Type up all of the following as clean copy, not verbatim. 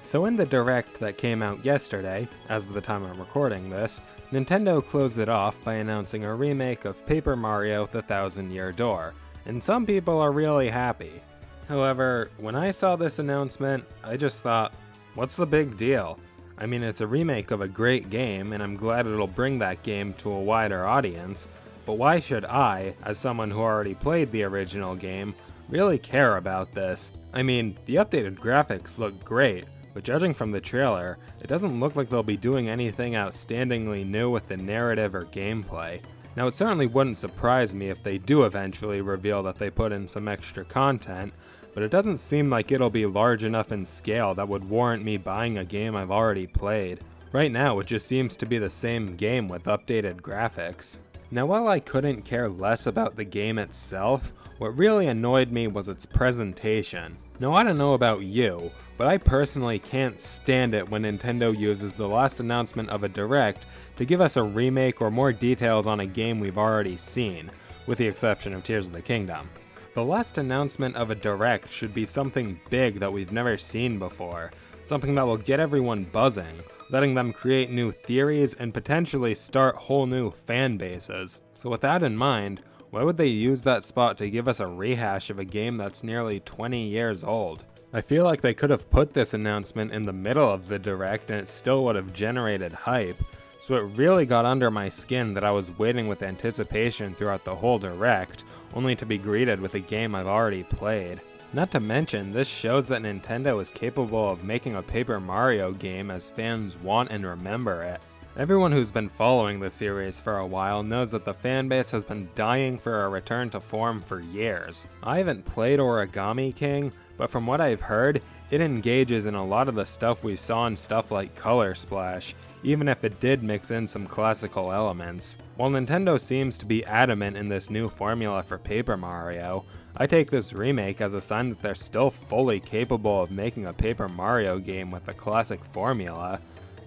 So in the Direct that came out yesterday, as of the time I'm recording this, Nintendo closed it off by announcing a remake of Paper Mario: The Thousand Year Door, and some people are really happy. However, when I saw this announcement, I just thought, what's the big deal? I mean, it's a remake of a great game, and I'm glad it'll bring that game to a wider audience, but why should I, as someone who already played the original game, really care about this? I mean, the updated graphics look great, but judging from the trailer, it doesn't look like they'll be doing anything outstandingly new with the narrative or gameplay. Now, it certainly wouldn't surprise me if they do eventually reveal that they put in some extra content, but it doesn't seem like it'll be large enough in scale that would warrant me buying a game I've already played. Right now, it just seems to be the same game with updated graphics. Now, while I couldn't care less about the game itself, what really annoyed me was its presentation. Now, I don't know about you, but I personally can't stand it when Nintendo uses the last announcement of a Direct to give us a remake or more details on a game we've already seen, with the exception of Tears of the Kingdom. The last announcement of a Direct should be something big that we've never seen before, something that will get everyone buzzing, letting them create new theories and potentially start whole new fan bases. So with that in mind, why would they use that spot to give us a rehash of a game that's nearly 20 years old? I feel like they could have put this announcement in the middle of the Direct and it still would have generated hype, so it really got under my skin that I was waiting with anticipation throughout the whole Direct, only to be greeted with a game I've already played. Not to mention, this shows that Nintendo is capable of making a Paper Mario game as fans want and remember it. Everyone who's been following the series for a while knows that the fanbase has been dying for a return to form for years. I haven't played Origami King, but from what I've heard, it engages in a lot of the stuff we saw in stuff like Color Splash, even if it did mix in some classical elements. While Nintendo seems to be adamant in this new formula for Paper Mario, I take this remake as a sign that they're still fully capable of making a Paper Mario game with the classic formula,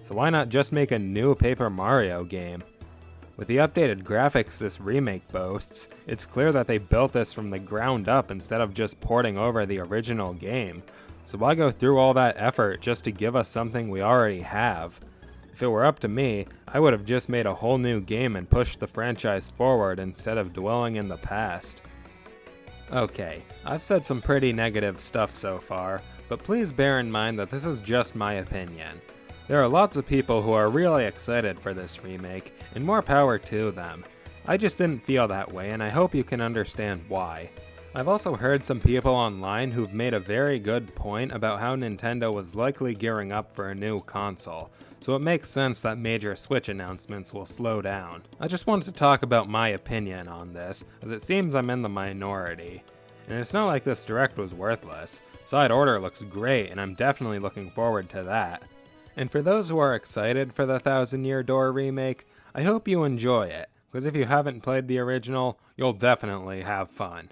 so why not just make a new Paper Mario game? With the updated graphics this remake boasts, it's clear that they built this from the ground up instead of just porting over the original game, so why go through all that effort just to give us something we already have? If it were up to me, I would have just made a whole new game and pushed the franchise forward instead of dwelling in the past. Okay, I've said some pretty negative stuff so far, but please bear in mind that this is just my opinion. There are lots of people who are really excited for this remake, and more power to them. I just didn't feel that way, and I hope you can understand why. I've also heard some people online who've made a very good point about how Nintendo was likely gearing up for a new console, so it makes sense that major Switch announcements will slow down. I just wanted to talk about my opinion on this, as it seems I'm in the minority. And it's not like this Direct was worthless. Side Order looks great, and I'm definitely looking forward to that. And for those who are excited for the Thousand Year Door remake, I hope you enjoy it, because if you haven't played the original, you'll definitely have fun.